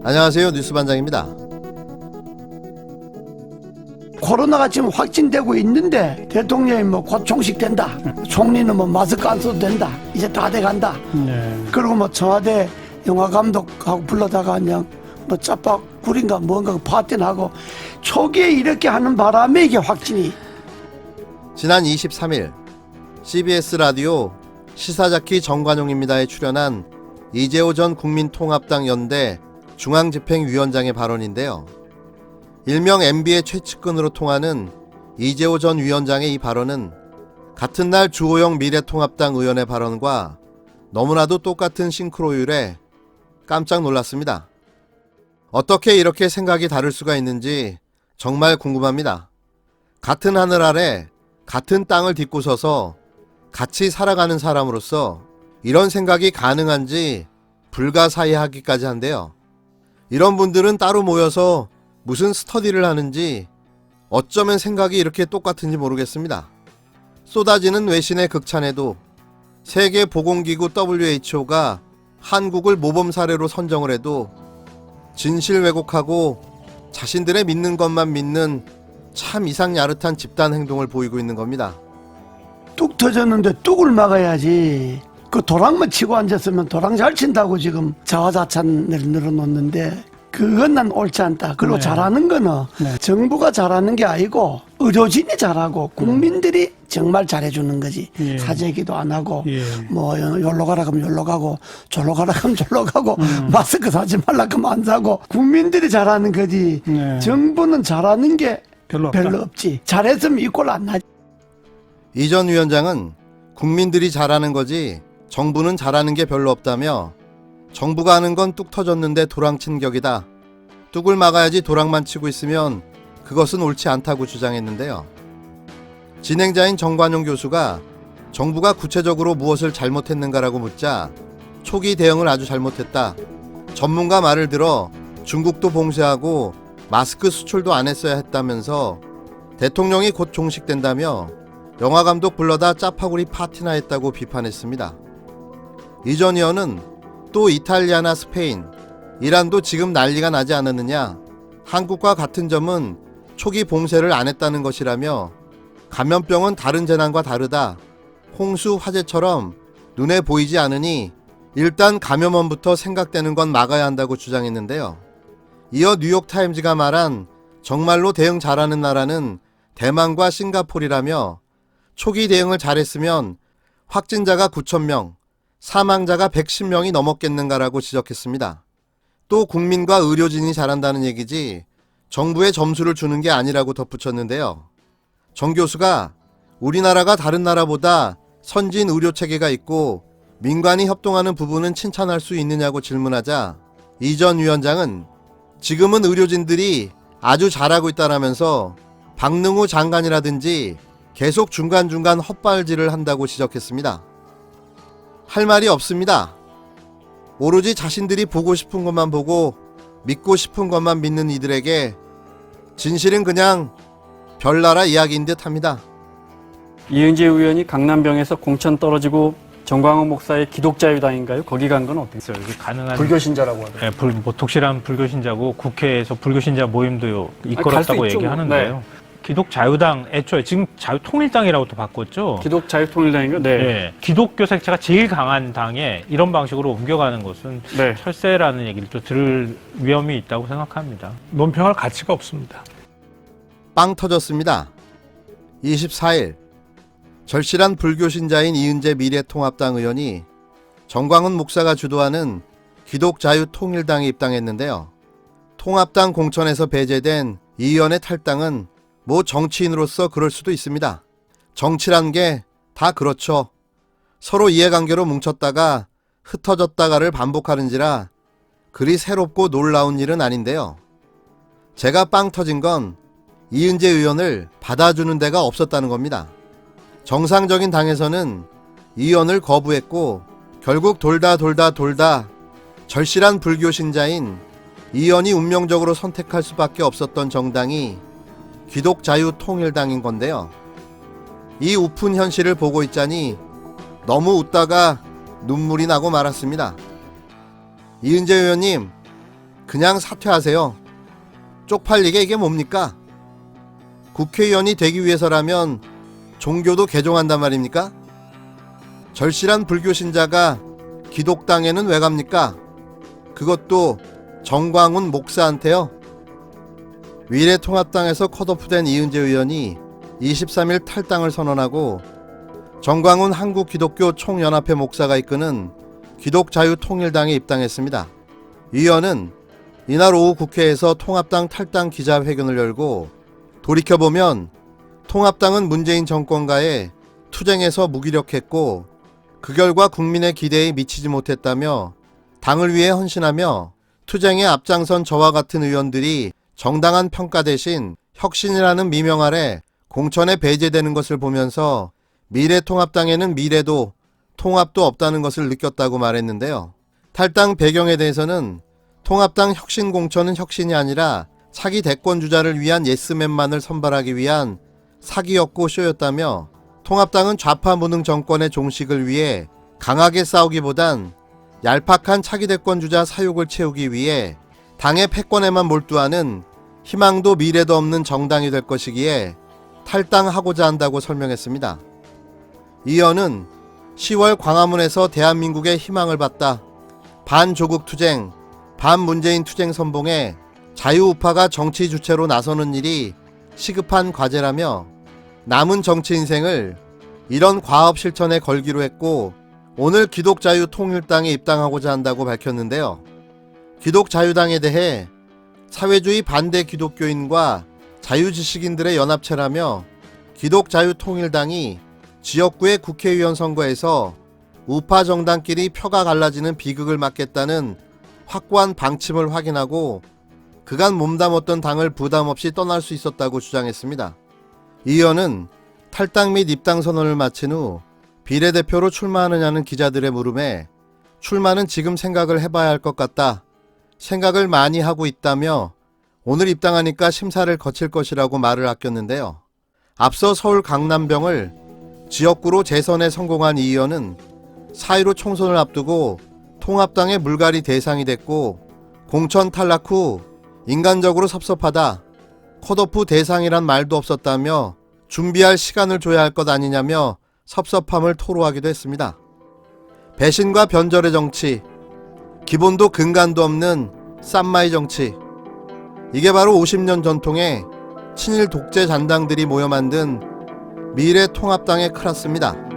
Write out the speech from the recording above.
안녕하세요. 뉴스반장입니다. 코로나가 지금 확진되고 있는데 대통령이 뭐 곧 종식된다. 총리는 뭐 마스크 안 써도 된다. 이제 다 돼간다. 그리고 뭐 청와대 영화감독하고 불러다가 그냥 뭐 짜파구리인가 뭔가 파티하고 초기에 이렇게 하는 바람에 이게 확진이. 지난 23일 CBS 라디오 시사자키 정관용입니다에 출연한 이재호 전 국민통합당 연대 중앙집행위원장의 발언인데요. 일명 MB의 최측근으로 통하는 이재호 전 위원장의 이 발언은 같은 날 주호영 미래통합당 의원의 발언과 너무나도 똑같은 싱크로율에 깜짝 놀랐습니다. 어떻게 이렇게 생각이 다를 수가 있는지 정말 궁금합니다. 같은 하늘 아래 같은 땅을 딛고 서서 같이 살아가는 사람으로서 이런 생각이 가능한지 불가사의하기까지 한데요. 이런 분들은 따로 모여서 무슨 스터디를 하는지 어쩌면 생각이 이렇게 똑같은지 모르겠습니다. 쏟아지는 외신의 극찬에도 세계보건기구 WHO가 한국을 모범 사례로 선정을 해도 진실 왜곡하고 자신들의 믿는 것만 믿는 참 이상 야릇한 집단 행동을 보이고 있는 겁니다. 뚝 터졌는데 뚝을 막아야지. 그 도랑만 치고 앉았으면 도랑 잘 친다고 지금 자화자찬을 늘어놓는데 그건 난 옳지 않다. 그리고 잘하는 거는 정부가 잘하는 게 아니고 의료진이 잘하고 국민들이 정말 잘해주는 거지. 사재기도 안 하고 뭐 여기로 가라 그러면 여기로 가고 저기로 가라 그러면 저기로 가고 마스크 사지 말라 그러면 안 사고 국민들이 잘하는 거지. 정부는 잘하는 게 별로 없지. 잘했으면 이 꼴 안 나지. 이 전 위원장은 국민들이 잘하는 거지 정부는 잘하는 게 별로 없다며 정부가 하는 건 뚝 터졌는데 도랑친 격이다. 뚝을 막아야지 도랑만 치고 있으면 그것은 옳지 않다고 주장했는데요. 진행자인 정관용 교수가 정부가 구체적으로 무엇을 잘못했는가라고 묻자 초기 대응을 아주 잘못했다. 전문가 말을 들어 중국도 봉쇄하고 마스크 수출도 안 했어야 했다면서 대통령이 곧 종식된다며 영화감독 불러다 짜파구리 파티나 했다고 비판했습니다. 이 전 의원은 또 이탈리아나 스페인, 이란도 지금 난리가 나지 않았느냐, 한국과 같은 점은 초기 봉쇄를 안 했다는 것이라며 감염병은 다른 재난과 다르다, 홍수, 화재처럼 눈에 보이지 않으니 일단 감염원부터 생각되는 건 막아야 한다고 주장했는데요. 이어 뉴욕타임즈가 말한 정말로 대응 잘하는 나라는 대만과 싱가포르라며 초기 대응을 잘했으면 확진자가 9,000명, 사망자가 110명이 넘었겠는가라고 지적했습니다. 또 국민과 의료진이 잘한다는 얘기지 정부에 점수를 주는 게 아니라고 덧붙였는데요. 정 교수가 우리나라가 다른 나라보다 선진 의료체계가 있고 민간이 협동하는 부분은 칭찬할 수 있느냐고 질문하자 이 전 위원장은 지금은 의료진들이 아주 잘하고 있다라면서 박능우 장관이라든지 계속 중간중간 헛발질을 한다고 지적했습니다. 할 말이 없습니다. 오로지 자신들이 보고 싶은 것만 보고 믿고 싶은 것만 믿는 이들에게 진실은 그냥 별나라 이야기인 듯 합니다. 이은재 의원이 강남병에서 공천 떨어지고 정광훈 목사의 기독자유당인가요? 거기 간 건 어땠어요? 가능한 불교신자라고 하더라고요. 네, 뭐 독실한 불교신자고 국회에서 불교신자 모임도 이끌었다고 얘기하는데요. 네. 기독자유당 애초에 지금 자유통일당이라고 또 바꿨죠. 기독자유통일당인가요? 네. 네. 기독교 색채가 제일 강한 당에 이런 방식으로 옮겨가는 것은 철새라는 얘기를 또 들을 위험이 있다고 생각합니다. 논평할 가치가 없습니다. 빵 터졌습니다. 24일 절실한 불교신자인 이은재 미래통합당 의원이 정광훈 목사가 주도하는 기독자유통일당에 입당했는데요. 통합당 공천에서 배제된 이 의원의 탈당은 뭐 정치인으로서 그럴 수도 있습니다. 정치란 게 다 그렇죠. 서로 이해관계로 뭉쳤다가 흩어졌다가를 반복하는지라 그리 새롭고 놀라운 일은 아닌데요. 제가 빵 터진 건 이은재 의원을 받아주는 데가 없었다는 겁니다. 정상적인 당에서는 이 의원을 거부했고 결국 돌다 절실한 불교 신자인 이 의원이 운명적으로 선택할 수밖에 없었던 정당이 기독자유통일당인 건데요. 이 우픈 현실을 보고 있자니 너무 웃다가 눈물이 나고 말았습니다. 이은재 의원님, 그냥 사퇴하세요. 쪽팔리게 이게 뭡니까? 국회의원이 되기 위해서라면 종교도 개종한단 말입니까? 절실한 불교 신자가 기독당에는 왜 갑니까? 그것도 정광훈 목사한테요. 미래통합당에서 컷오프된 이은재 의원이 23일 탈당을 선언하고 정광훈 한국기독교 총연합회 목사가 이끄는 기독자유통일당에 입당했습니다. 이 의원은 이날 오후 국회에서 통합당 탈당 기자회견을 열고 돌이켜보면 통합당은 문재인 정권과의 투쟁에서 무기력했고 그 결과 국민의 기대에 미치지 못했다며 당을 위해 헌신하며 투쟁에 앞장선 저와 같은 의원들이 정당한 평가 대신 혁신이라는 미명 아래 공천에 배제되는 것을 보면서 미래통합당에는 미래도 통합도 없다는 것을 느꼈다고 말했는데요. 탈당 배경에 대해서는 통합당 혁신 공천은 혁신이 아니라 차기 대권 주자를 위한 예스맨만을 선발하기 위한 사기였고 쇼였다며 통합당은 좌파 무능 정권의 종식을 위해 강하게 싸우기보단 얄팍한 차기 대권 주자 사욕을 채우기 위해 당의 패권에만 몰두하는 희망도 미래도 없는 정당이 될 것이기에 탈당하고자 한다고 설명했습니다. 이 의원은 10월 광화문에서 대한민국의 희망을 봤다. 반조국 투쟁, 반문재인 투쟁 선봉에 자유우파가 정치 주체로 나서는 일이 시급한 과제라며 남은 정치 인생을 이런 과업 실천에 걸기로 했고 오늘 기독자유통일당에 입당하고자 한다고 밝혔는데요. 기독자유당에 대해 사회주의 반대 기독교인과 자유지식인들의 연합체라며 기독자유통일당이 지역구의 국회의원 선거에서 우파 정당끼리 표가 갈라지는 비극을 막겠다는 확고한 방침을 확인하고 그간 몸담았던 당을 부담없이 떠날 수 있었다고 주장했습니다. 이 의원은 탈당 및 입당 선언을 마친 후 비례대표로 출마하느냐는 기자들의 물음에 출마는 지금 생각을 해봐야 할 것 같다. 생각을 많이 하고 있다며 오늘 입당하니까 심사를 거칠 것이라고 말을 아꼈는데요. 앞서 서울 강남병을 지역구로 재선에 성공한 이 의원은 4.15 총선을 앞두고 통합당의 물갈이 대상이 됐고 공천 탈락 후 인간적으로 섭섭하다. 컷오프 대상이란 말도 없었다며 준비할 시간을 줘야 할 것 아니냐며 섭섭함을 토로하기도 했습니다. 배신과 변절의 정치, 기본도 근간도 없는 쌈마이 정치. 이게 바로 50년 전통의 친일 독재 잔당들이 모여 만든 미래통합당의 클라스입니다.